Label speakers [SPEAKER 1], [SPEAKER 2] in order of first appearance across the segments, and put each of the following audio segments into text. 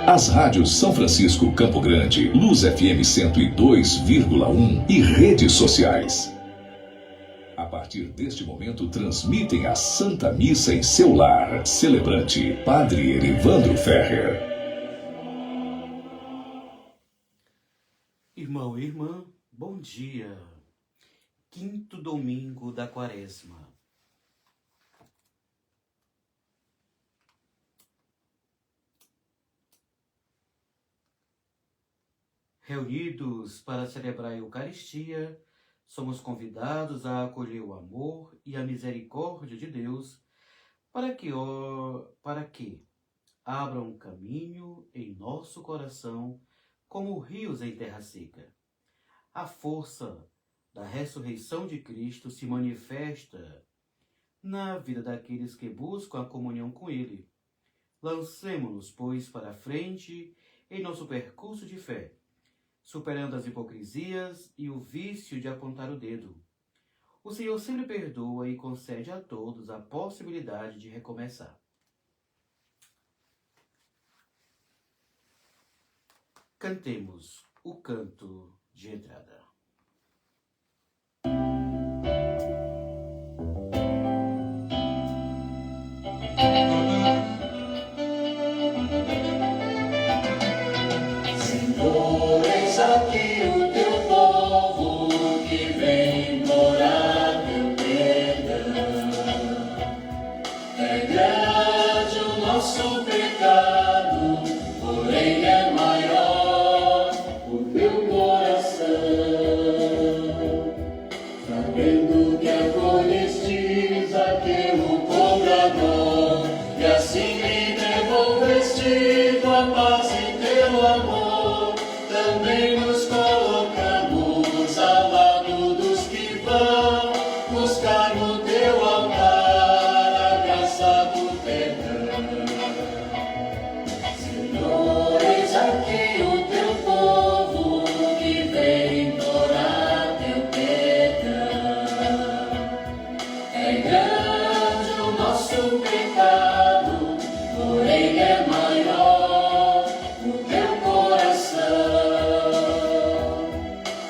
[SPEAKER 1] As rádios São Francisco Campo Grande, Luz FM 102,1 e redes sociais. A partir deste momento transmitem a Santa Missa em seu lar. Celebrante, Padre Erivandro Ferrer.
[SPEAKER 2] Irmão e irmã, bom dia. Quinto domingo da Quaresma. Reunidos para celebrar a Eucaristia, somos convidados a acolher o amor e a misericórdia de Deus para que abram um caminho em nosso coração como rios em terra seca. A força da ressurreição de Cristo se manifesta na vida daqueles que buscam a comunhão com Ele. Lancemo-nos, pois, para a frente em nosso percurso de fé, superando as hipocrisias e o vício de apontar o dedo. O Senhor sempre perdoa e concede a todos a possibilidade de recomeçar. Cantemos o canto de entrada.
[SPEAKER 3] Senhor, eis aqui o teu povo que vem implorar teu perdão. É grande o nosso pecado, porém é maior o teu coração. Sabendo que acolhestes aquele cobrador, e assim lhe devolveste tua paz e teu amor, também nos colocamos ao lado dos que vão buscar no teu altar a graça do perdão. Senhor, eis aqui o teu povo que vem implorar teu perdão. É grande o nosso pecado, porém é maior o teu coração.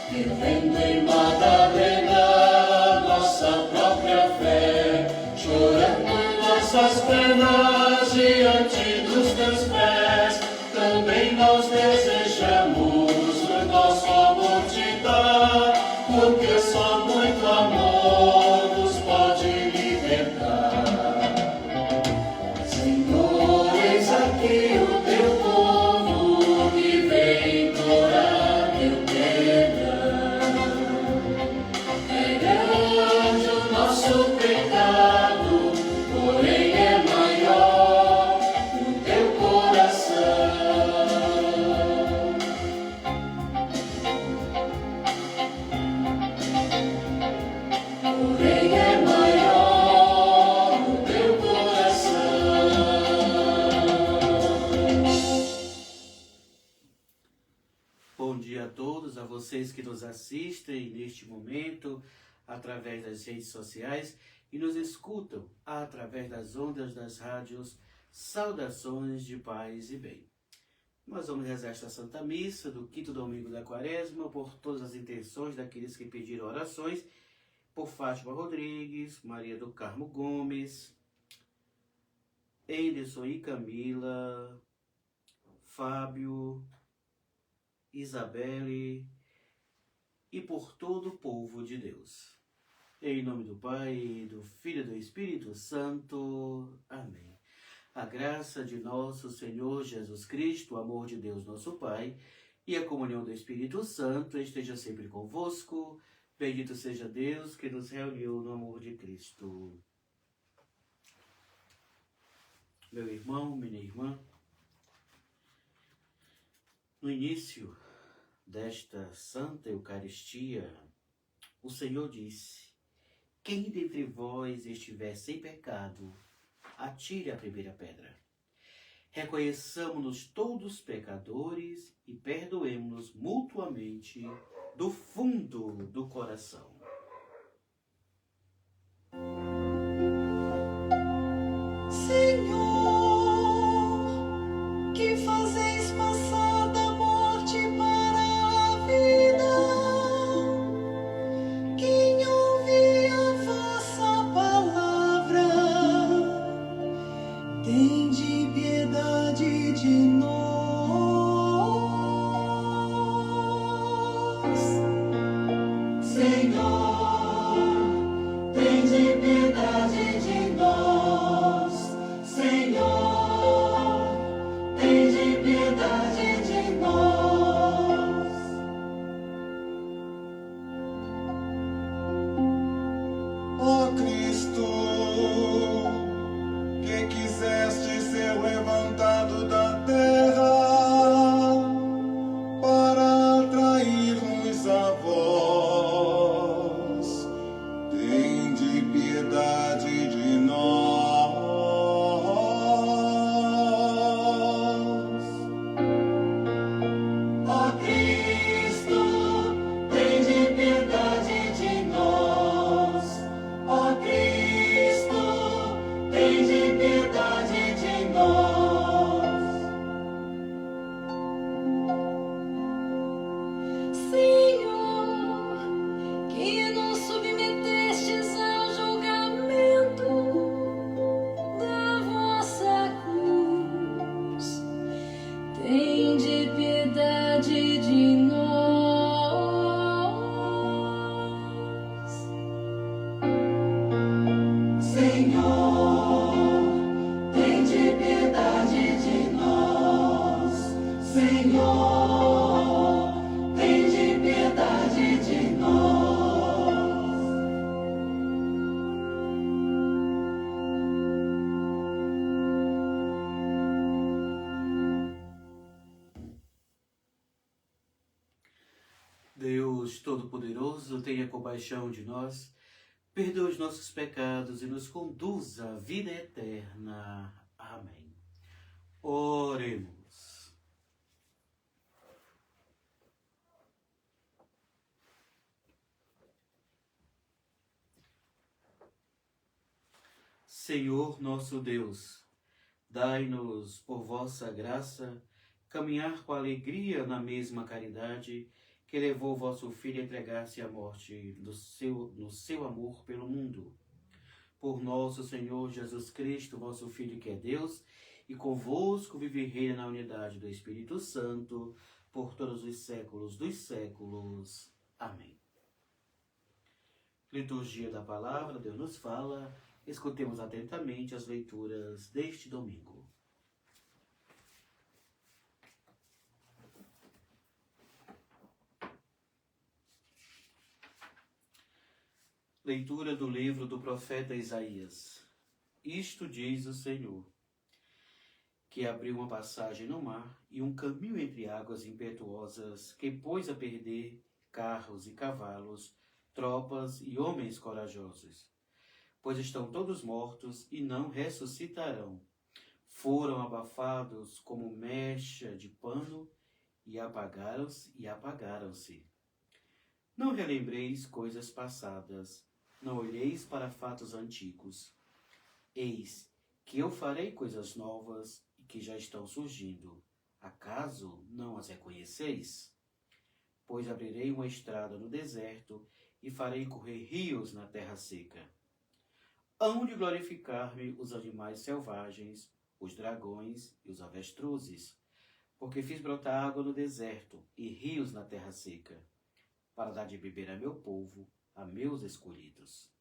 [SPEAKER 3] Revendo em Madalena nossa própria fé, chorando em nossas penas diante dos teus pés, também nós desejamos o nosso amor te dar, porque só muito amor nos pode libertar. Senhor, eis aqui o teu povo que vem implorar teu perdão. É grande o nosso pecado, porém é maior o teu coração. Porém é maior o teu coração.
[SPEAKER 2] Bom dia a todos, a vocês que nos assistem neste momento através das redes sociais e nos escutam através das ondas das rádios. Saudações de paz e bem. Nós vamos rezar esta Santa Missa do quinto domingo da Quaresma por todas as intenções daqueles que pediram orações, por Fátima Rodrigues, Maria do Carmo Gomes, Anderson e Camila, Fábio, Isabelle e por todo o povo de Deus. Em nome do Pai, do Filho e do Espírito Santo. Amém. A graça de nosso Senhor Jesus Cristo, o amor de Deus nosso Pai e a comunhão do Espírito Santo esteja sempre convosco. Bendito seja Deus que nos reuniu no amor de Cristo. Meu irmão, minha irmã, no início desta Santa Eucaristia, o Senhor disse: quem dentre vós estiver sem pecado, atire a primeira pedra. Reconheçamos-nos todos pecadores e perdoemos-nos mutuamente do fundo do coração.
[SPEAKER 4] Senhor, que fazeis
[SPEAKER 3] Senhor, tende piedade de nós. Senhor, tende piedade de nós.
[SPEAKER 2] Deus Todo-Poderoso, tenha compaixão de nós, perdoe os nossos pecados e nos conduza à vida eterna. Amém. Oremos. Senhor nosso Deus, dai-nos, por vossa graça, caminhar com alegria na mesma caridade que levou vosso Filho a entregar-se à morte no seu amor pelo mundo. Por nosso Senhor Jesus Cristo, vosso Filho que é Deus, e convosco vive e reina na unidade do Espírito Santo, por todos os séculos dos séculos. Amém. Liturgia da Palavra, Deus nos fala. Escutemos atentamente as leituras deste domingo. Leitura do livro do profeta Isaías. Isto diz o Senhor, que abriu uma passagem no mar e um caminho entre águas impetuosas, que pôs a perder carros e cavalos, tropas e homens corajosos. Pois estão todos mortos e não ressuscitarão. Foram abafados como mecha de pano e apagaram-se. Não relembreis coisas passadas, não olheis para fatos antigos. Eis que eu farei coisas novas e que já estão surgindo. Acaso não as reconheceis? Pois abrirei uma estrada no deserto e farei correr rios na terra seca. Hão de glorificar-me os animais selvagens, os dragões e os avestruzes, porque fiz brotar água no deserto e rios na terra seca, para dar de beber a meu povo, a meus escolhidos.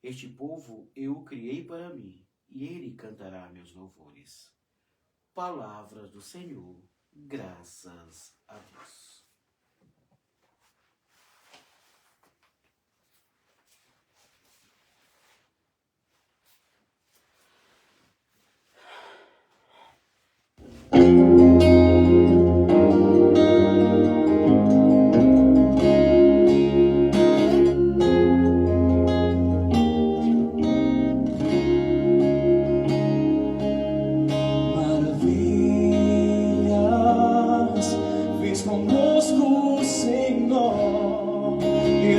[SPEAKER 2] Este povo eu o criei para mim, e ele cantará meus louvores. Palavra do Senhor, graças a Deus.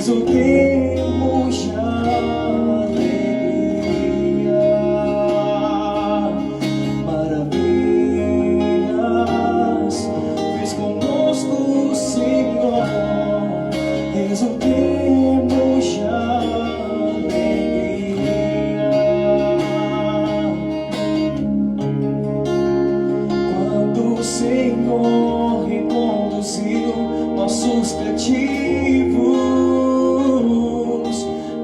[SPEAKER 4] Exultemos de alegria, maravilhas fez conosco o Senhor. Exultemos de alegria, quando o Senhor reconduziu nossos cativos.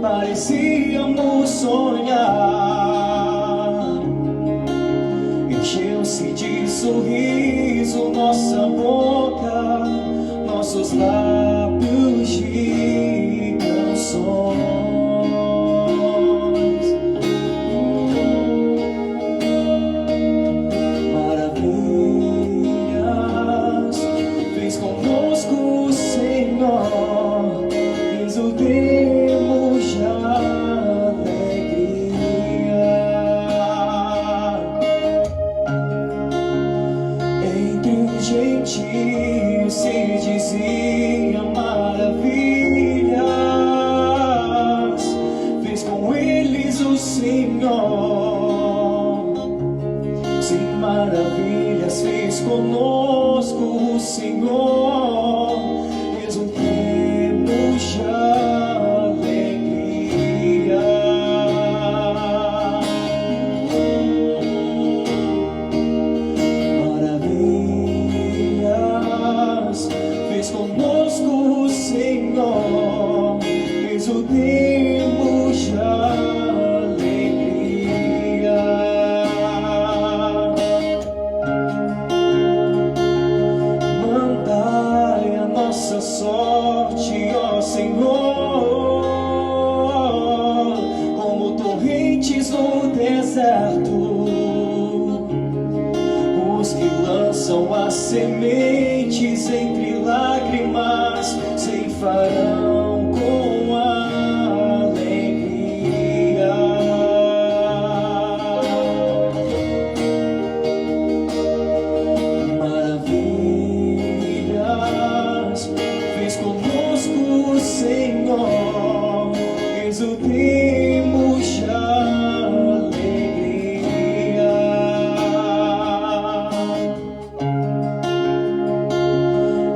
[SPEAKER 4] Parecíamos sonhar, encheu-se de sorriso nossa boca, nossos lábios de canções. Maravilhas fez conosco o Senhor. Exultemos de alegria. Entre os gentios se dizia maravilhas, fez com eles o Senhor. Sim, maravilhas fez conosco o Senhor. Exultemos de alegria. Maravilhas fez conosco o Senhor. Exultemos de alegria. deserto. Os que lançam as sementes entre lágrimas ceifarão com alegria. Maravilhas fez conosco o Senhor, exultemos já.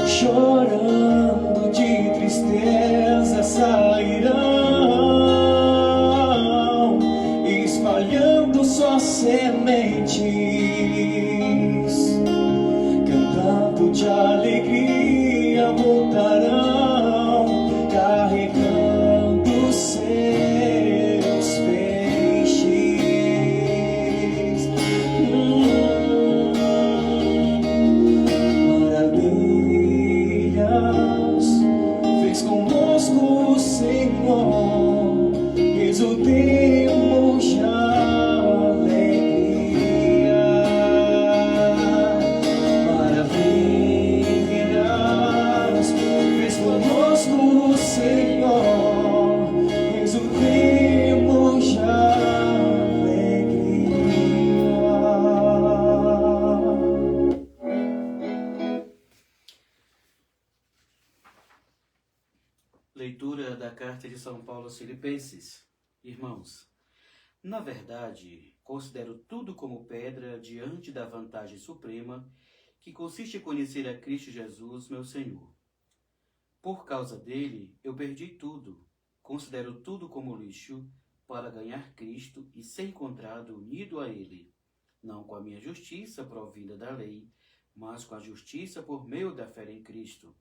[SPEAKER 4] Chorando de tristeza sairão, espalhando só sementes, cantando de alegria voltarão, carregando seus peixes. Fez conosco o Senhor, exultemos já alegria. Maravilhas fez conosco o Senhor, exultemos já alegria.
[SPEAKER 2] Leitura da Carta de São Paulo aos Filipenses. Irmãos, na verdade, considero tudo como pedra diante da vantagem suprema que consiste em conhecer a Cristo Jesus, meu Senhor. Por causa dele, eu perdi tudo, considero tudo como lixo para ganhar Cristo e ser encontrado unido a ele, não com a minha justiça provinda da lei, mas com a justiça por meio da fé em Cristo.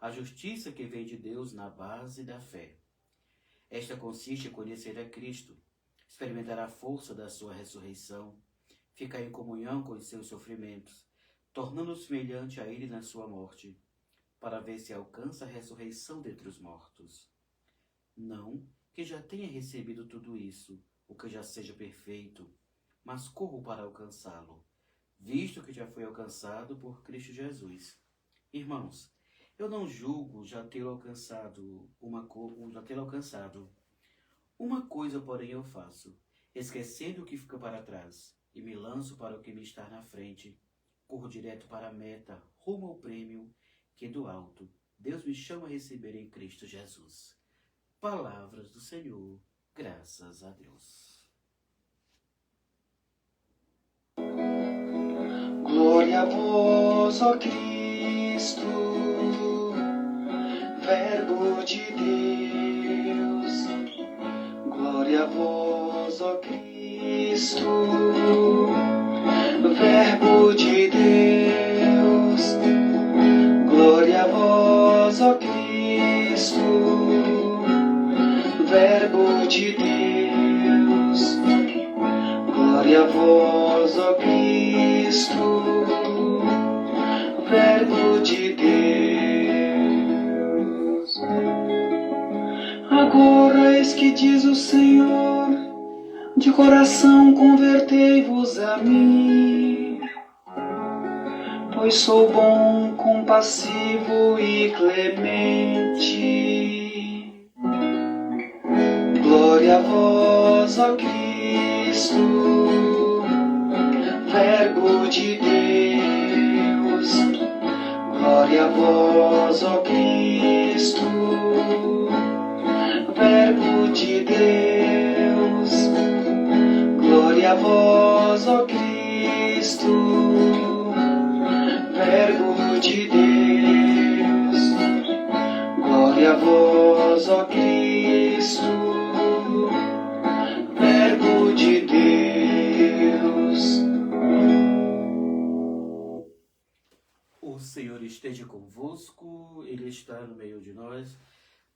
[SPEAKER 2] A justiça que vem de Deus na base da fé. Esta consiste em conhecer a Cristo, experimentar a força da sua ressurreição, ficar em comunhão com os seus sofrimentos, tornando-se semelhante a ele na sua morte, para ver se alcança a ressurreição dentre os mortos. Não que já tenha recebido tudo isso, ou que já seja perfeito, mas corro para alcançá-lo, visto que já foi alcançado por Cristo Jesus. Irmãos, eu não julgo já tê-lo alcançado. Uma coisa, porém, eu faço, esquecendo o que fica para trás, e me lanço para o que me está na frente. Corro direto para a meta, rumo ao prêmio, que do alto Deus me chama a receber em Cristo Jesus. Palavras do Senhor, graças a Deus.
[SPEAKER 5] Glória a vós, ó Cristo, Verbo de Deus. Glória a vós, ó Cristo, Verbo de Deus. Glória a vós, ó Cristo, Verbo de Deus. Glória a vós, ó Cristo, Verbo de Deus. Agora eis que diz o Senhor, de coração convertei-vos a mim, pois sou bom, compassivo e clemente. Glória a vós, ó Cristo, Verbo de Deus. Glória a vós, ó Cristo, Verbo de Deus. Glória a vós, ó Cristo, Verbo de Deus. Glória a vós, ó Cristo, Verbo de Deus.
[SPEAKER 2] O Senhor esteja convosco, Ele está no meio de nós.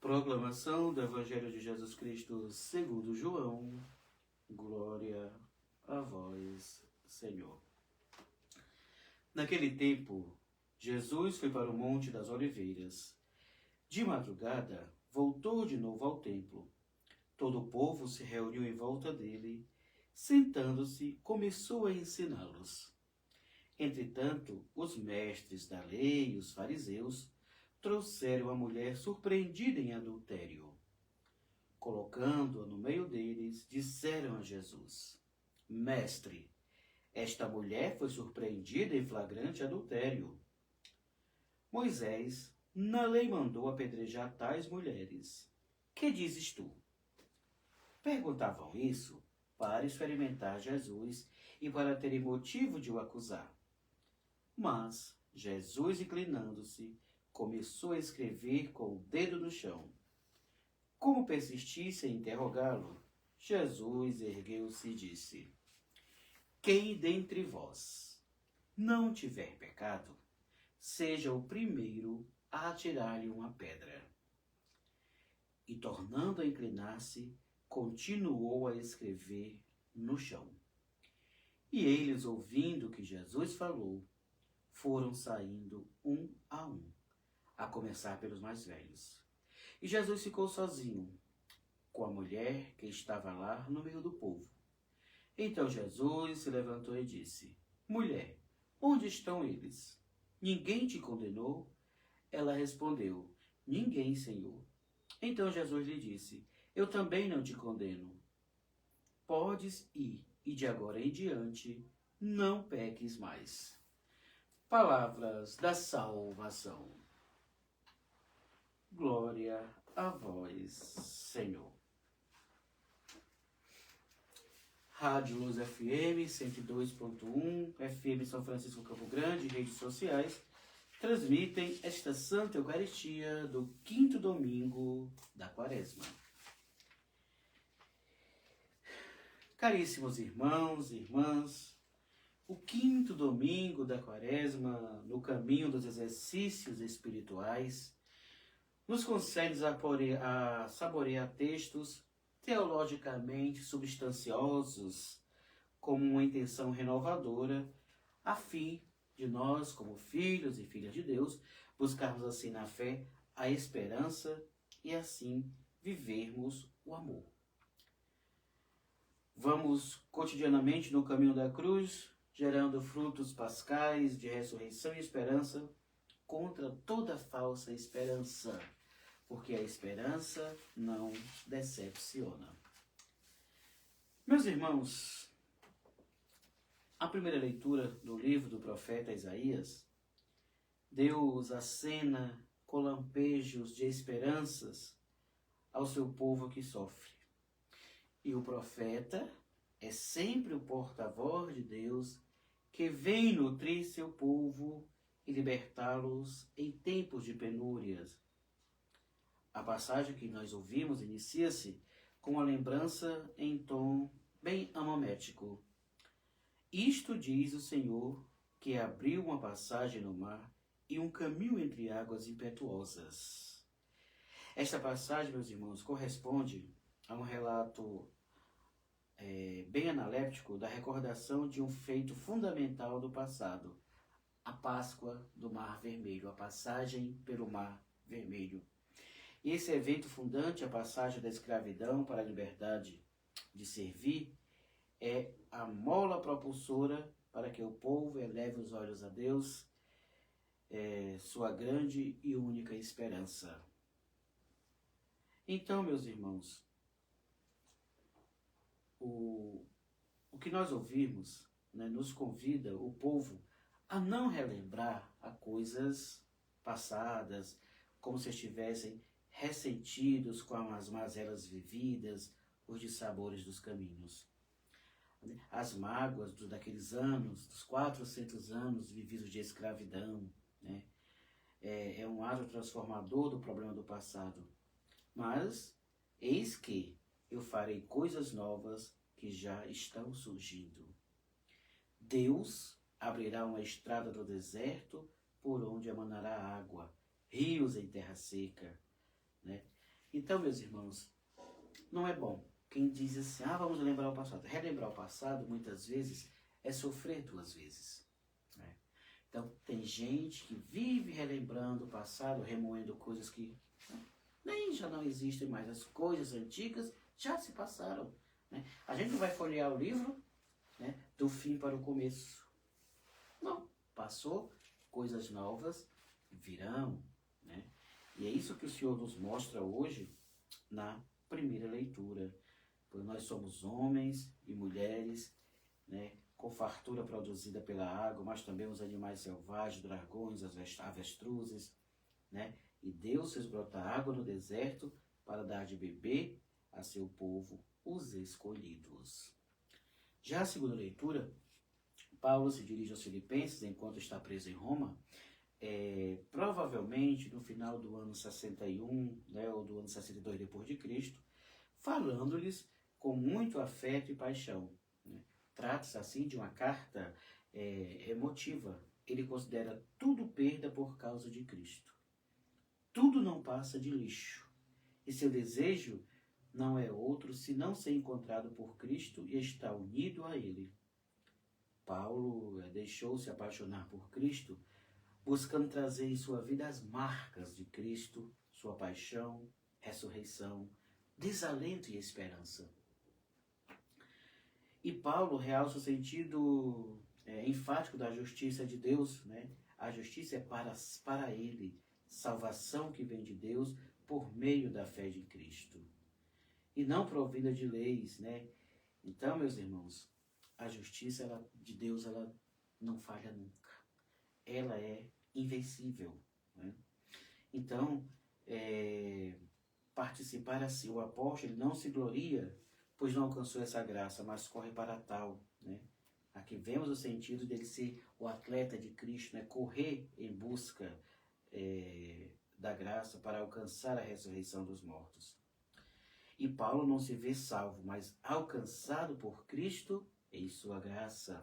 [SPEAKER 2] Proclamação do Evangelho de Jesus Cristo segundo João. Glória a vós, Senhor. Naquele tempo, Jesus foi para o Monte das Oliveiras. De madrugada, voltou de novo ao templo. Todo o povo se reuniu em volta dele, Sentando-se, começou a ensiná-los. Entretanto, os mestres da lei e os fariseus trouxeram a mulher surpreendida em adultério. Colocando-a no meio deles, disseram a Jesus: Mestre, esta mulher foi surpreendida em flagrante adultério. Moisés, na lei, mandou apedrejar tais mulheres. Que dizes tu? Perguntavam isso para experimentar Jesus e para terem motivo de o acusar. Mas Jesus, inclinando-se, começou a escrever com o dedo no chão. Como persistisse em interrogá-lo, Jesus ergueu-se e disse: Quem dentre vós não tiver pecado, seja o primeiro a atirar-lhe uma pedra. E, tornando a inclinar-se, continuou a escrever no chão. E eles, ouvindo o que Jesus falou, foram saindo um, a começar pelos mais velhos. E Jesus ficou sozinho, com a mulher que estava lá no meio do povo. Então Jesus se levantou e disse: Mulher, onde estão eles? Ninguém te condenou? Ela respondeu: Ninguém, Senhor. Então Jesus lhe disse: Eu também não te condeno. Podes ir, e de agora em diante não peques mais. Palavras da salvação. Glória a vós, Senhor. Rádio Luz FM 102.1, FM São Francisco Campo Grande, redes sociais, transmitem esta Santa Eucaristia do 5º domingo da Quaresma. Caríssimos irmãos e irmãs, o 5º domingo da Quaresma, no caminho dos exercícios espirituais, nos concede a saborear textos teologicamente substanciosos, como uma intenção renovadora, a fim de nós, como filhos e filhas de Deus, buscarmos assim na fé a esperança e assim vivermos o amor. Vamos cotidianamente no caminho da cruz, gerando frutos pascais de ressurreição e esperança contra toda falsa esperança, porque a esperança não decepciona. Meus irmãos, a primeira leitura do livro do profeta Isaías, Deus acena com lampejos de esperanças ao seu povo que sofre. E o profeta é sempre o porta-voz de Deus que vem nutrir seu povo e libertá-los em tempos de penúrias. A passagem que nós ouvimos inicia-se com uma lembrança em tom bem homilético. Isto diz o Senhor, que abriu uma passagem no mar e um caminho entre águas impetuosas. Esta passagem, meus irmãos, corresponde a um relato bem analéptico da recordação de um feito fundamental do passado, a Páscoa do Mar Vermelho, a passagem pelo Mar Vermelho. E esse evento fundante, a passagem da escravidão para a liberdade de servir, é a mola propulsora para que o povo eleve os olhos a Deus, sua grande e única esperança. Então, meus irmãos, o que nós ouvimos, nos convida o povo a não relembrar a coisas passadas, como se estivessem ressentidos com as mazelas vividas, os dissabores dos caminhos. As mágoas daqueles anos, dos 400 anos vividos de escravidão, é um ato transformador do problema do passado. Mas, eis que eu farei coisas novas que já estão surgindo. Deus abrirá uma estrada do deserto por onde emanará água, rios em terra seca. Então, meus irmãos, não é bom quem diz assim, vamos lembrar o passado. Relembrar o passado, muitas vezes, é sofrer 2 vezes. Então, tem gente que vive relembrando o passado, remoendo coisas que nem já não existem mais. As coisas antigas já se passaram. né? A gente não vai folhear o livro, né, do fim para o começo. Não. Passou, coisas novas virão, né? E é isso que o Senhor nos mostra hoje na primeira leitura. Pois nós somos homens e mulheres, né, com fartura produzida pela água, mas também os animais selvagens, dragões, avestruzes, né? E Deus fez brotar água no deserto para dar de beber a seu povo, os escolhidos. Já a segunda leitura, Paulo se dirige aos Filipenses enquanto está preso em Roma, provavelmente no final do ano 61, né, ou do ano 62 depois de Cristo, falando-lhes com muito afeto e paixão, né? Trata-se assim de uma carta emotiva. Ele considera tudo perda por causa de Cristo. Tudo não passa de lixo. E seu desejo não é outro senão ser encontrado por Cristo e estar unido a Ele. Paulo deixou-se apaixonar por Cristo, buscando trazer em sua vida as marcas de Cristo, sua paixão, ressurreição, desalento e esperança. E Paulo realça o sentido enfático da justiça de Deus, né? A justiça é para ele, salvação que vem de Deus por meio da fé de Cristo, e não provida de leis, né? Então, meus irmãos, a justiça de Deus, ela não falha nunca. Ela é invencível, né? Então, participar assim, o apóstolo ele não se gloria, pois não alcançou essa graça, mas corre para tal, né? Aqui vemos o sentido dele ser o atleta de Cristo, né? Correr em busca da graça para alcançar a ressurreição dos mortos. E Paulo não se vê salvo, mas alcançado por Cristo em sua graça.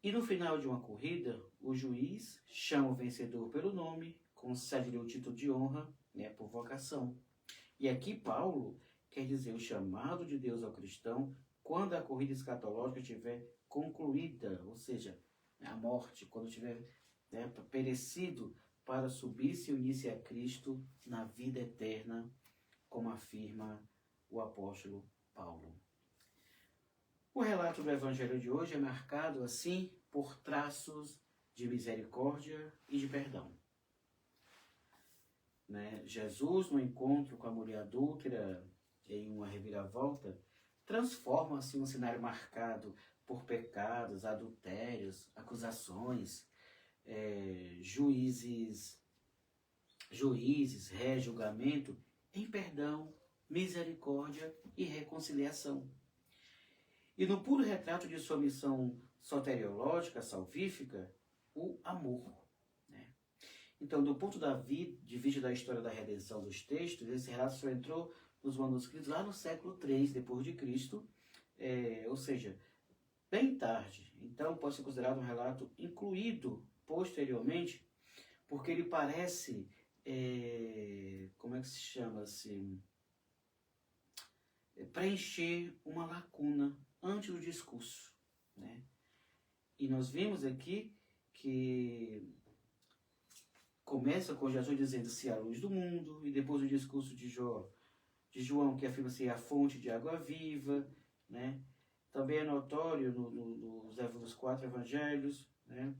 [SPEAKER 2] E no final de uma corrida, o juiz chama o vencedor pelo nome, concede-lhe o título de honra, né, por vocação. E aqui Paulo quer dizer o chamado de Deus ao cristão quando a corrida escatológica estiver concluída, ou seja, a morte, quando tiver perecido, para subir-se e unir-se a Cristo na vida eterna, como afirma o apóstolo Paulo. O relato do Evangelho de hoje é marcado, assim, por traços de misericórdia e de perdão. Né? Jesus, no encontro com a mulher adúltera, em uma reviravolta, transforma assim um cenário marcado por pecados, adultérios, acusações, juízes, julgamento, em perdão, misericórdia e reconciliação. E no puro retrato de sua missão soteriológica, salvífica, o amor. Né? Então, do ponto de vista da história da redenção dos textos, esse relato só entrou nos manuscritos lá no século III depois de Cristo, ou seja, bem tarde. Então, pode ser considerado um relato incluído posteriormente, porque ele parece, como é que se chama assim, preencher uma lacuna antes do discurso, né? E nós vimos aqui que começa com Jesus dizendo ser a luz do mundo, e depois o discurso de João, que afirma ser a fonte de água viva, né? Também é notório nos 4 evangelhos, né?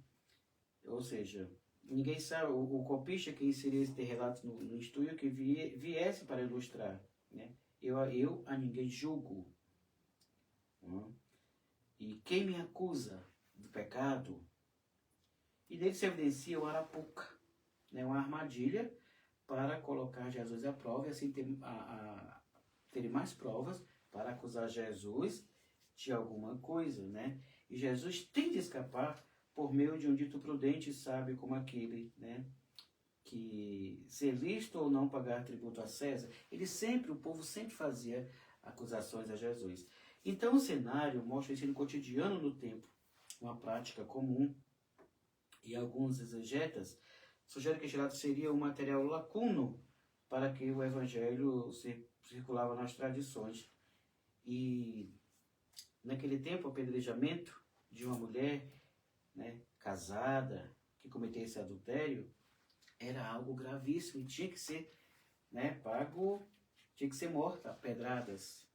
[SPEAKER 2] Ou seja, ninguém sabe, o copista que inseria esse relato no estudo que viesse para ilustrar, né? Eu a ninguém julgo. E quem me acusa do pecado? E dele se evidencia o arapuca, né? Uma armadilha para colocar Jesus à prova e assim ter mais provas para acusar Jesus de alguma coisa, né? E Jesus tem de escapar por meio de um dito prudente e sábio como aquele, né? Que ser lícito ou não pagar tributo a César, o povo sempre fazia acusações a Jesus. Então o cenário mostra o ensino cotidiano no tempo, uma prática comum, e alguns exegetas sugerem que este relato seria um material lacuno para que o evangelho circulava nas tradições. E naquele tempo, o apedrejamento de uma mulher, né, casada que cometesse adultério era algo gravíssimo e tinha que ser, né, pago, tinha que ser morta a pedradas.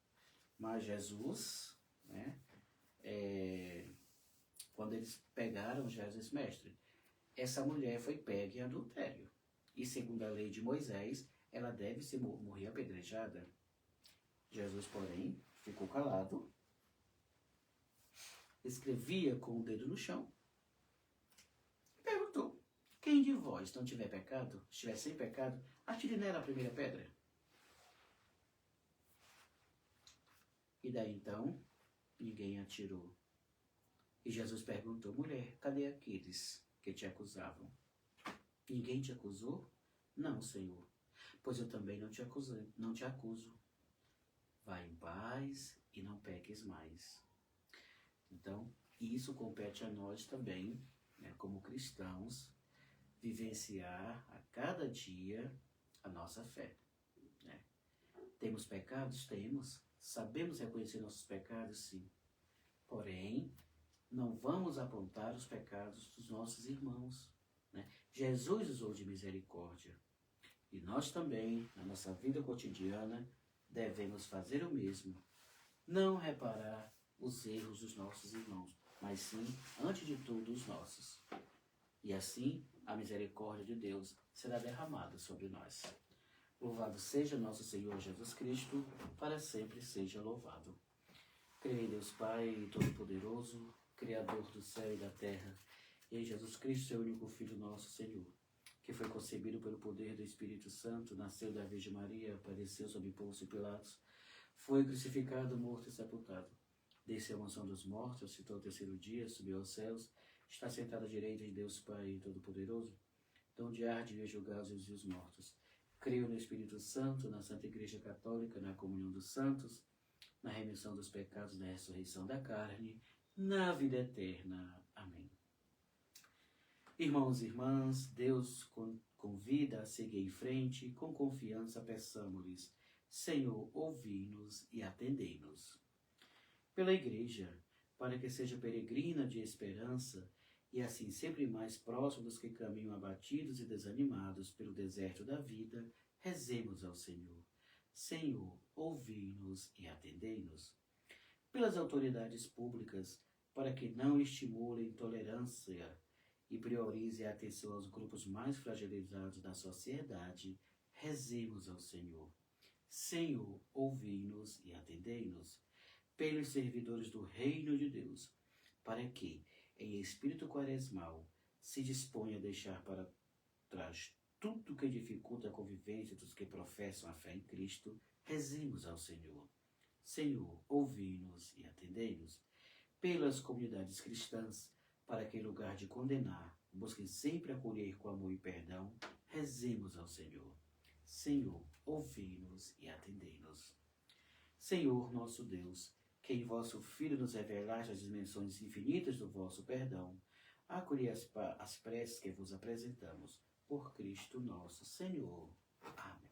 [SPEAKER 2] Mas Jesus, né, quando eles pegaram Jesus, mestre, essa mulher foi pega em adultério. E segundo a lei de Moisés, ela deve morrer apedrejada. Jesus, porém, ficou calado, escrevia com o dedo no chão, e perguntou: quem de vós não tiver pecado, estiver sem pecado, atire nela a primeira pedra. E daí então, ninguém atirou. E Jesus perguntou: mulher, cadê aqueles que te acusavam? Ninguém te acusou? Não, Senhor, pois eu também não te acuso. Vai em paz e não peques mais. Então, isso compete a nós também, né, como cristãos, vivenciar a cada dia a nossa fé. Né? Temos pecados? Temos. Sabemos reconhecer nossos pecados? Sim. Porém, não vamos apontar os pecados dos nossos irmãos. Né? Jesus usou de misericórdia. E nós também, na nossa vida cotidiana, devemos fazer o mesmo. Não reparar os erros dos nossos irmãos, mas sim, antes de tudo, os nossos. E assim, a misericórdia de Deus será derramada sobre nós. Louvado seja nosso Senhor Jesus Cristo, para sempre seja louvado. Creio em Deus Pai Todo-Poderoso, Criador do céu e da terra, e em Jesus Cristo, seu único Filho, nosso Senhor, que foi concebido pelo poder do Espírito Santo, nasceu da Virgem Maria, padeceu sob Pôncio Pilatos, foi crucificado, morto e sepultado. Desceu à mansão dos mortos, ressuscitou ao terceiro dia, subiu aos céus, está sentado à direita de Deus Pai Todo-Poderoso, de onde há de vir julgar os vivos e os mortos. Creio no Espírito Santo, na Santa Igreja Católica, na comunhão dos santos, na remissão dos pecados, na ressurreição da carne, na vida eterna. Amém. Irmãos e irmãs, Deus convida a seguir em frente, com confiança peçamos-lhes: Senhor, ouvi-nos e atendei-nos. Pela Igreja, para que seja peregrina de esperança, e assim sempre mais próximo dos que caminham abatidos e desanimados pelo deserto da vida, rezemos ao Senhor. Senhor, ouvi-nos e atendei-nos. Pelas autoridades públicas, para que não estimulem tolerância e priorize a atenção aos grupos mais fragilizados da sociedade, rezemos ao Senhor. Senhor, ouvi-nos e atendei-nos. Pelos servidores do Reino de Deus, para que, em espírito quaresmal, se disponha a deixar para trás tudo que dificulta a convivência dos que professam a fé em Cristo, rezemos ao Senhor. Senhor, ouvi-nos e atendei-nos. Pelas comunidades cristãs, para que, em lugar de condenar, busquem sempre acolher com amor e perdão, rezemos ao Senhor. Senhor, ouvi-nos e atendei-nos. Senhor, nosso Deus, que em vosso Filho nos revelaste as dimensões infinitas do vosso perdão, acolhei as preces que vos apresentamos, por Cristo nosso Senhor. Amém.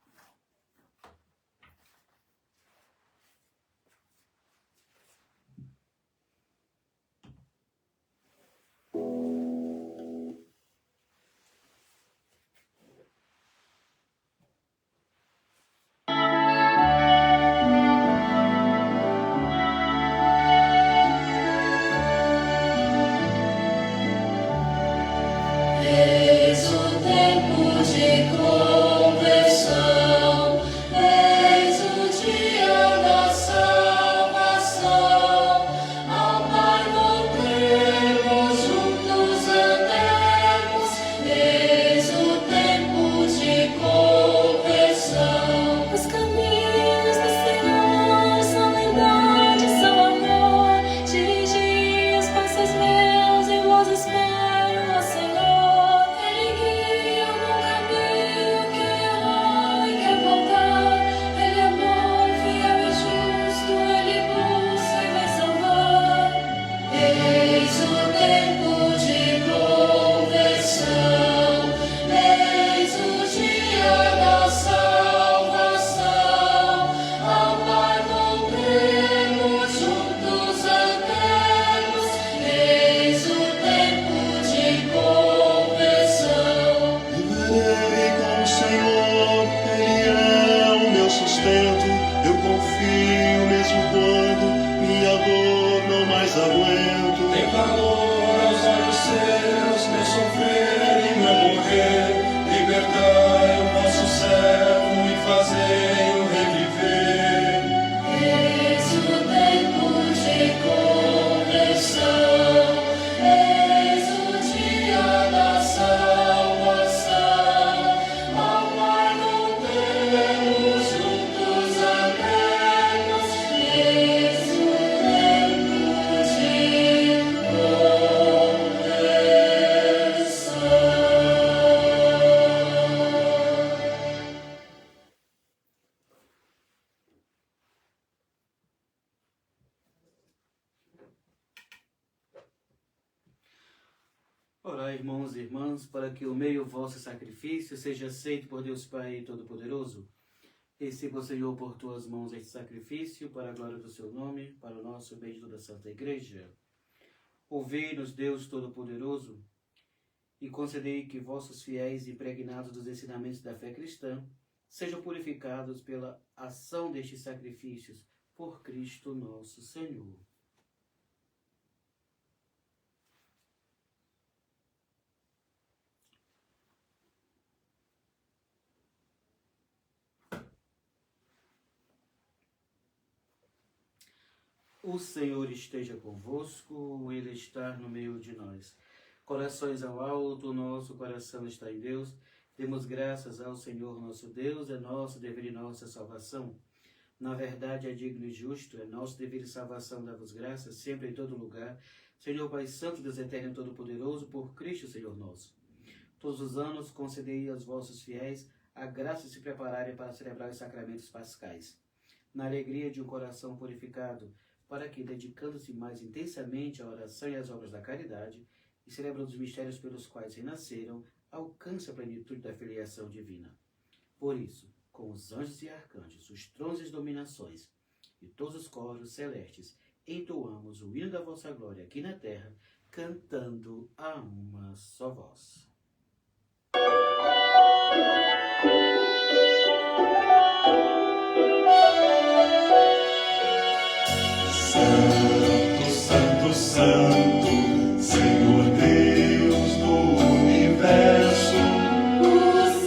[SPEAKER 3] Eis o tempo de conversão.
[SPEAKER 2] Orai, irmãos e irmãs, para que o meio vosso sacrifício seja aceito por Deus Pai Todo-Poderoso. Receba, Senhor, por tuas mãos este sacrifício, para a glória do seu nome, para o nosso bem de toda a Santa Igreja. Ouvi-nos, Deus Todo-Poderoso, e concedei que vossos fiéis, impregnados dos ensinamentos da fé cristã, sejam purificados pela ação destes sacrifícios, por Cristo nosso Senhor. O Senhor esteja convosco, Ele está no meio de nós. Corações ao alto, nosso coração está em Deus. Demos graças ao Senhor nosso Deus, é nosso dever e nossa salvação. Na verdade, é digno e justo, é nosso dever e salvação dar-vos graças, sempre e em todo lugar. Senhor Pai Santo, Deus Eterno e Todo-Poderoso, por Cristo, Senhor nosso. Todos os anos concedei aos vossos fiéis a graça de se prepararem para celebrar os sacramentos pascais. Na alegria de um coração purificado, para que, dedicando-se mais intensamente à oração e às obras da caridade, e celebrando os mistérios pelos quais renasceram, alcance a plenitude da filiação divina. Por isso, com os anjos e arcanjos, os tronos e as dominações, e todos os coros celestes, entoamos o hino da vossa glória aqui na terra, cantando a uma só voz.
[SPEAKER 3] Santo, Santo, Santo, Senhor Deus do universo. O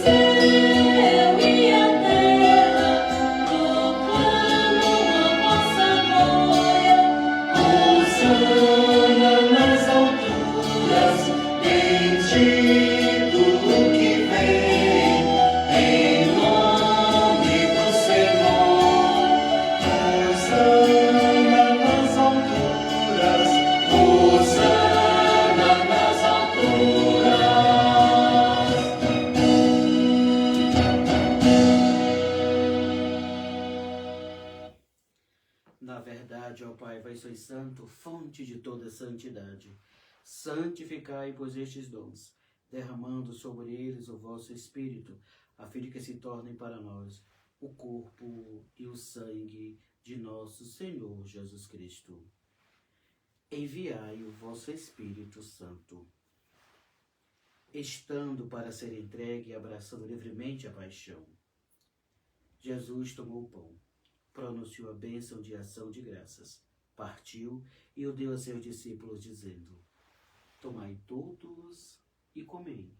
[SPEAKER 3] céu e a terra proclamam a vossa glória. Hosana nas alturas, bendito o que vem, em nome do Senhor. Hosana nas alturas, Hosana nas alturas.
[SPEAKER 2] Na verdade, ó Pai, vós sois santo, fonte de toda santidade. Santificai, pois, estes dons, derramando sobre eles o vosso Espírito, a fim de que se tornem para nós o corpo e o sangue de nosso Senhor Jesus Cristo. Enviai o vosso Espírito Santo. Estando para ser entregue e abraçando livremente a paixão, Jesus tomou o pão, pronunciou a bênção de ação de graças, partiu e o deu a seus discípulos, dizendo: Tomai todos e comei.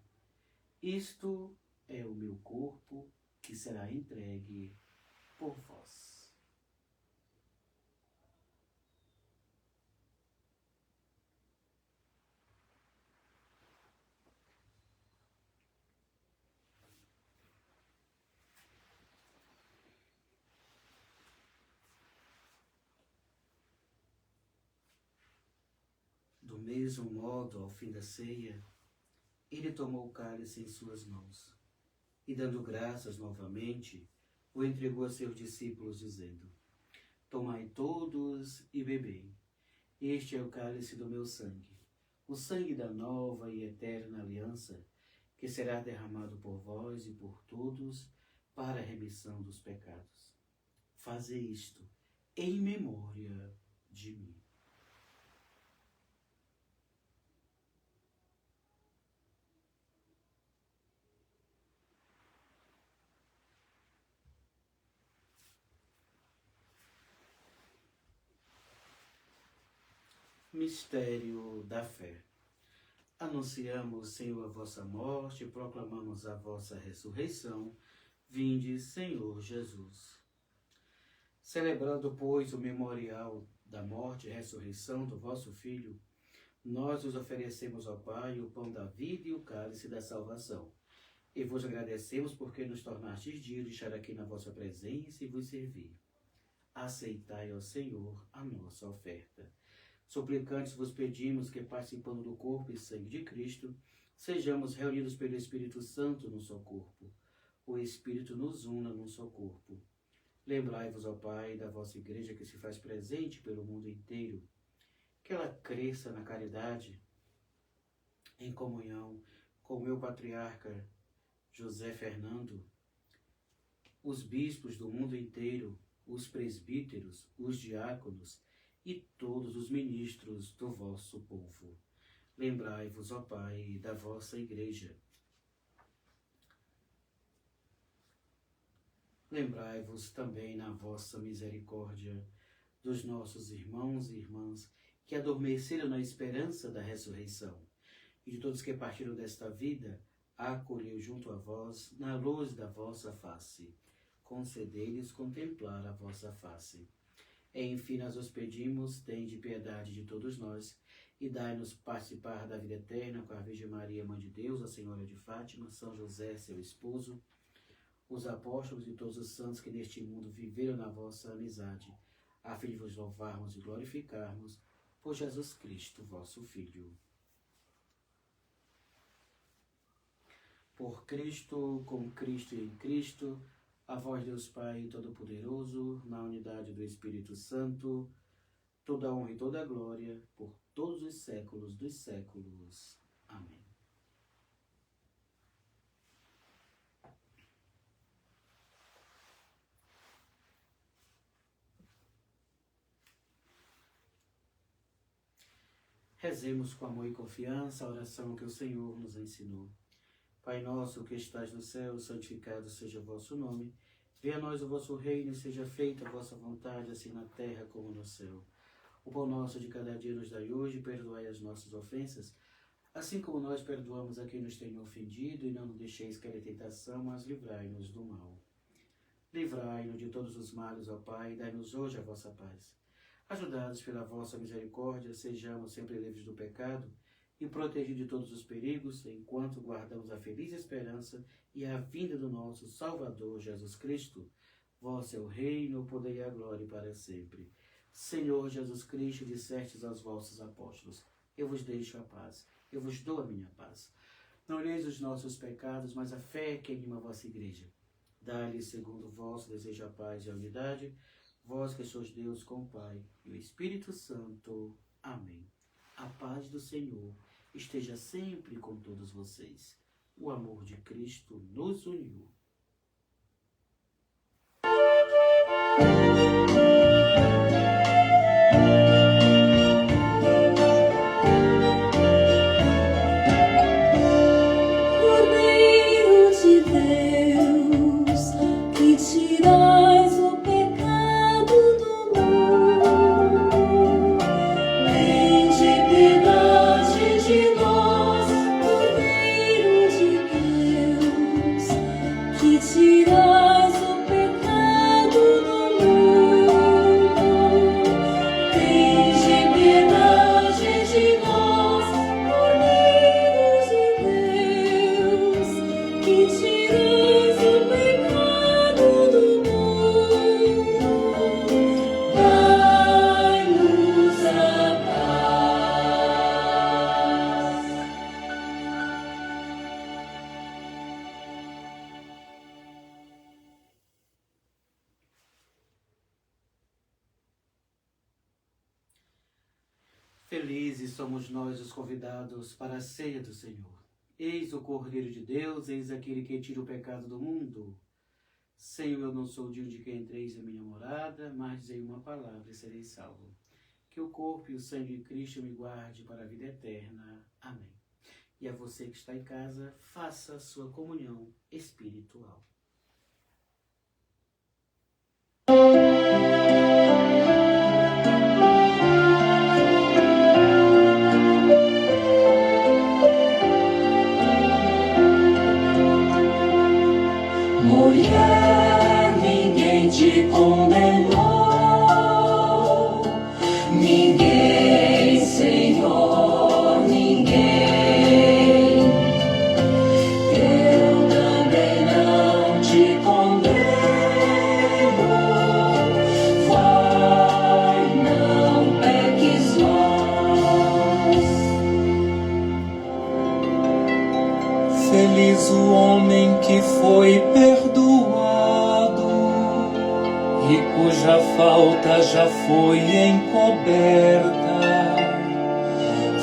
[SPEAKER 2] Isto é o meu corpo, que será entregue por vós. Do mesmo modo, ao fim da ceia, ele tomou o cálice em suas mãos e, dando graças novamente, o entregou a seus discípulos, dizendo: Tomai todos e bebei. Este é o cálice do meu sangue, o sangue da nova e eterna aliança, que será derramado por vós e por todos para a remissão dos pecados. Fazei isto em memória de mim. Mistério da fé. Anunciamos, Senhor, a vossa morte, proclamamos a vossa ressurreição. Vinde, Senhor Jesus. Celebrando, pois, o memorial da morte e ressurreição do vosso Filho, nós os oferecemos ao Pai o pão da vida e o cálice da salvação. E vos agradecemos porque nos tornastes dignos de estar aqui na vossa presença e vos servir. Aceitai, ó Senhor, a nossa oferta. Suplicantes vos pedimos que, participando do corpo e sangue de Cristo, sejamos reunidos pelo Espírito Santo num só corpo. O Espírito nos una num só corpo. Lembrai-vos, ó Pai, da vossa Igreja que se faz presente pelo mundo inteiro, que ela cresça na caridade em comunhão com o meu patriarca José Fernando, os bispos do mundo inteiro, os presbíteros, os diáconos e todos os ministros do vosso povo. Lembrai-vos, ó Pai, da vossa Igreja. Lembrai-vos também na vossa misericórdia dos nossos irmãos e irmãs que adormeceram na esperança da ressurreição, e de todos que partiram desta vida, acolheu junto a vós na luz da vossa face. Concedei-lhes contemplar a vossa face. Enfim, nós os pedimos, tende piedade de todos nós, e dai-nos participar da vida eterna com a Virgem Maria, Mãe de Deus, a Senhora de Fátima, São José, seu esposo, os apóstolos e todos os santos que neste mundo viveram na vossa amizade, a fim de vos louvarmos e glorificarmos por Jesus Cristo, vosso Filho. Por Cristo, com Cristo e em Cristo, a vós, Deus Pai Todo-Poderoso, na unidade do Espírito Santo, toda honra e toda glória, por todos os séculos dos séculos. Amém. Rezemos com amor e confiança a oração que o Senhor nos ensinou. Pai nosso que estais no céu, santificado seja o vosso nome. Venha a nós o vosso reino e seja feita a vossa vontade, assim na terra como no céu. O pão nosso de cada dia nos dai hoje, perdoai as nossas ofensas, assim como nós perdoamos a quem nos tem ofendido, e não nos deixeis cair em tentação, mas livrai-nos do mal. Livrai-nos de todos os males, ó Pai, e dai-nos hoje a vossa paz. Ajudados pela vossa misericórdia, sejamos sempre livres do pecado e protegidos de todos os perigos, enquanto guardamos a feliz esperança e a vinda do nosso Salvador Jesus Cristo. Vós é o reino, o poder e a glória para sempre. Senhor Jesus Cristo, dissestes aos vossos apóstolos: eu vos deixo a paz, eu vos dou a minha paz. Não olheis os nossos pecados, mas a fé que anima a vossa igreja. Dai-lhe, segundo o vosso desejo, a paz e a unidade, vós que sois Deus com o Pai e o Espírito Santo. Amém. A paz do Senhor esteja sempre com todos vocês. O amor de Cristo nos uniu.
[SPEAKER 4] Cordeiro de Deus, que tirais o pecado do mundo, tende piedade de nós. Cordeiro de Deus, que tirais o pecado do mundo, tende piedade de nós. Cordeiro de Deus, que tirais o pecado do mundo, dai-nos a paz.
[SPEAKER 2] Felizes somos nós os convidados para a ceia do Senhor. Eis o Cordeiro de Deus, eis aquele que tira o pecado do mundo. Senhor, eu não sou digno de que entreis em minha morada, mas dizei uma palavra e serei salvo. Que o corpo e o sangue de Cristo me guarde para a vida eterna. Amém. E a você que está em casa, faça a sua comunhão espiritual.
[SPEAKER 4] Mulher, ninguém te condenou, ninguém, Senhor, ninguém. Eu também não te condeno, vai, não peques mais. Feliz o homem que foi perdoado e cuja falta já foi encoberta.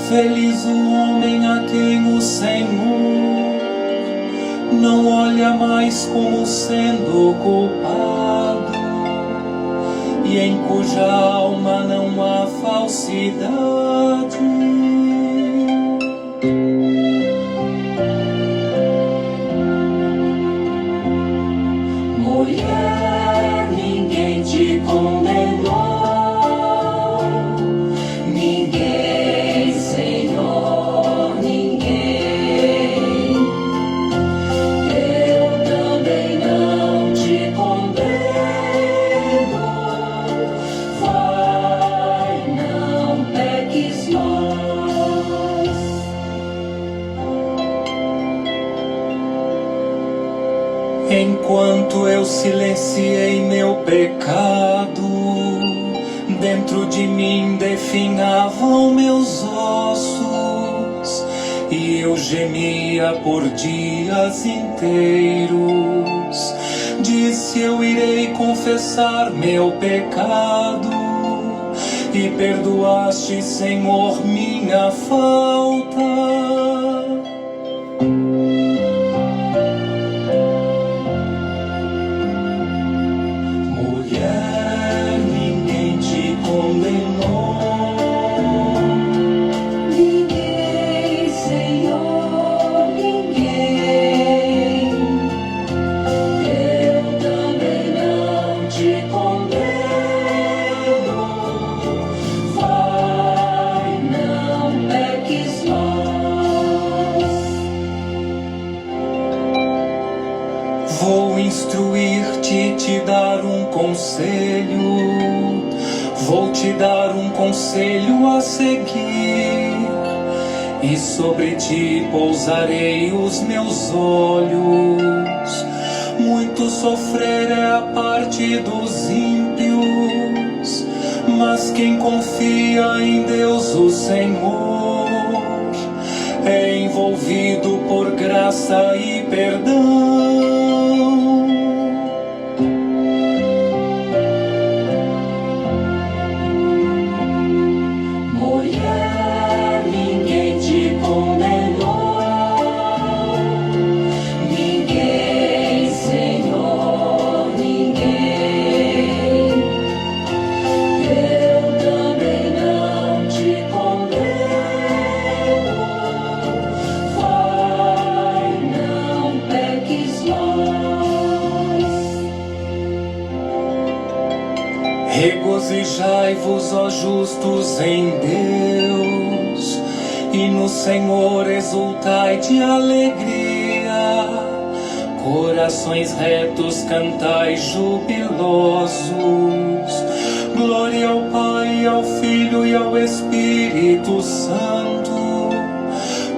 [SPEAKER 4] Feliz o homem a quem o Senhor não olha mais como sendo culpado, e em cuja alma não há falsidade. Mulher, ninguém te condenou, ninguém, Senhor, ninguém. Eu também não te condeno. Vai, não peques mais. Enquanto eu silenciei meu pecado, dentro de mim definhavam meus ossos, e eu gemia por dias inteiros. Disse: eu irei confessar meu pecado, e perdoaste, Senhor, minha falta. Mulher, ninguém te condenou, ninguém, Senhor, ninguém. Eu também não te condeno. Vai, não peques mais. Vou instruir-te, te dar um conselho. Vou te dar um conselho a seguir, e sobre ti pousarei os meus olhos. Muito sofrer é a parte dos ímpios, mas quem confia em Deus, o Senhor, é envolvido por graça e perdão. Mulher, ninguém te condenou, ninguém, Senhor, ninguém. Eu também não te condeno. Vai, não peques mais. Regozijai-vos, ó justos, em Deus, e no Senhor exultai de alegria. Corações retos, cantai jubilosos. Glória ao Pai, ao Filho e ao Espírito Santo,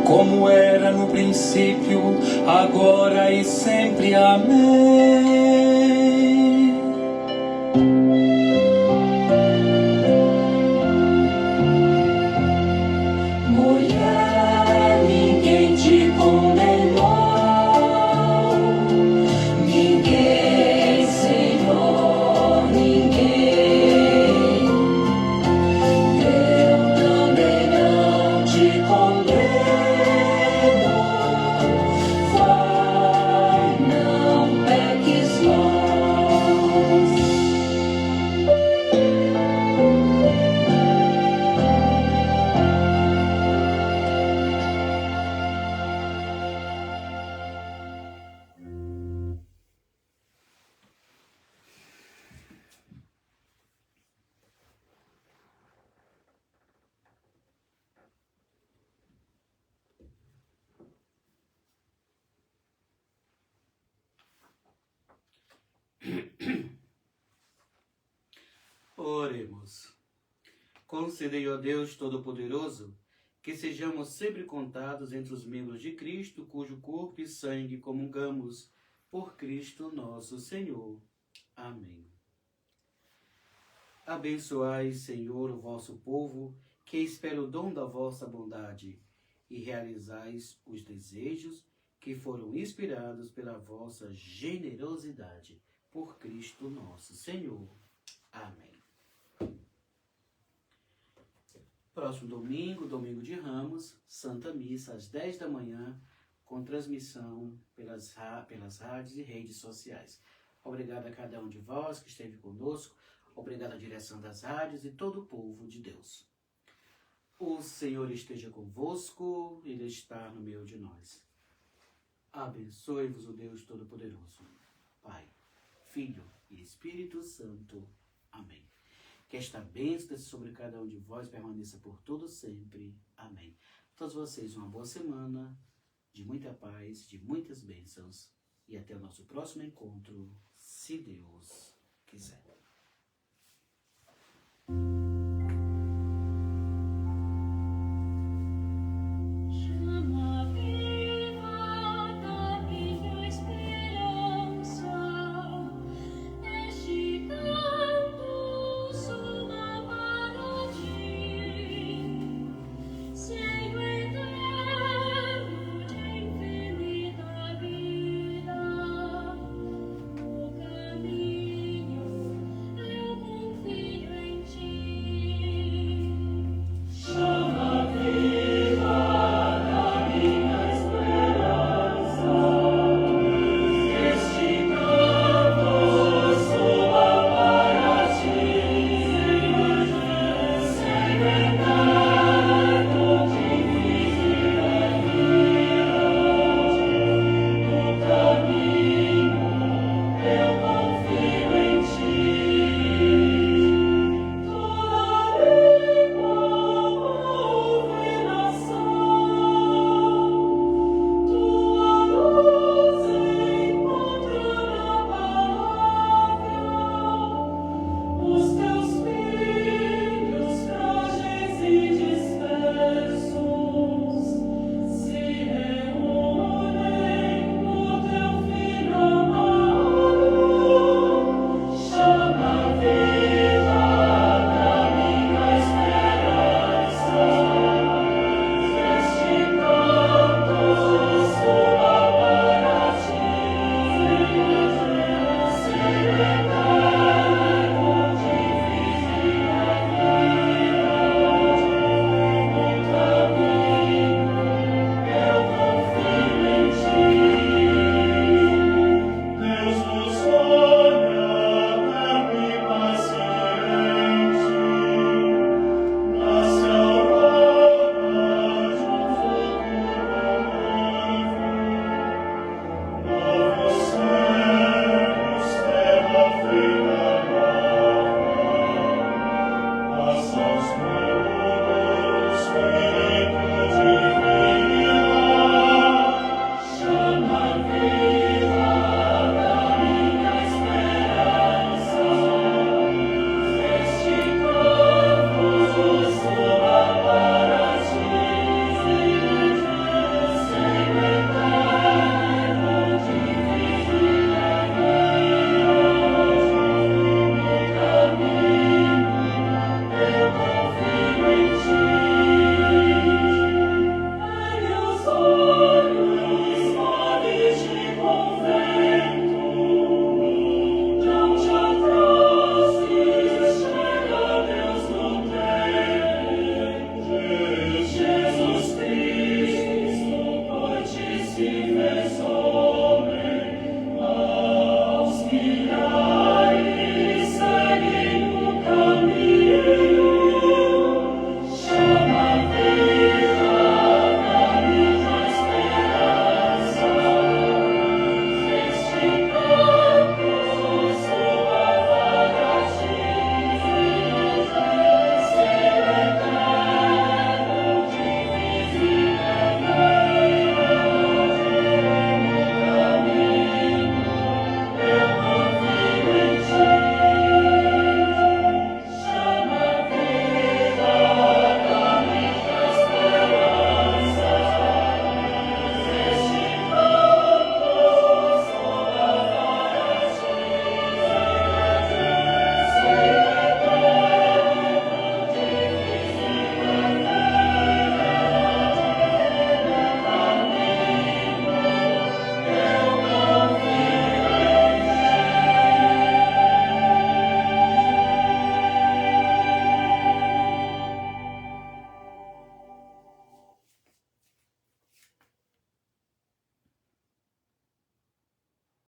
[SPEAKER 4] como era no princípio, agora e sempre. Amém. Mulher, ninguém te condenou, ninguém, Senhor, ninguém. Eu também não te condeno. Vai, não peques mais.
[SPEAKER 2] Oremos. Concedei, ó Deus Todo-Poderoso, que sejamos sempre contados entre os membros de Cristo, cujo corpo e sangue comungamos, por Cristo nosso Senhor. Amém. Abençoai, Senhor, o vosso povo, que espera o dom da vossa bondade, e realizais os desejos que foram inspirados pela vossa generosidade, por Cristo nosso Senhor. Amém. Próximo domingo, domingo de Ramos, Santa Missa às 10 da manhã, com transmissão pelas rádios e redes sociais. Obrigado a cada um de vós que esteve conosco, obrigado à direção das rádios e todo o povo de Deus. O Senhor esteja convosco, Ele está no meio de nós. Abençoe-vos o Deus Todo-Poderoso, Pai, Filho e Espírito Santo. Amém. Que esta bênção desça sobre cada um de vós permaneça por todo sempre. Amém. A todos vocês uma boa semana, de muita paz, de muitas bênçãos e até o nosso próximo encontro, se Deus quiser.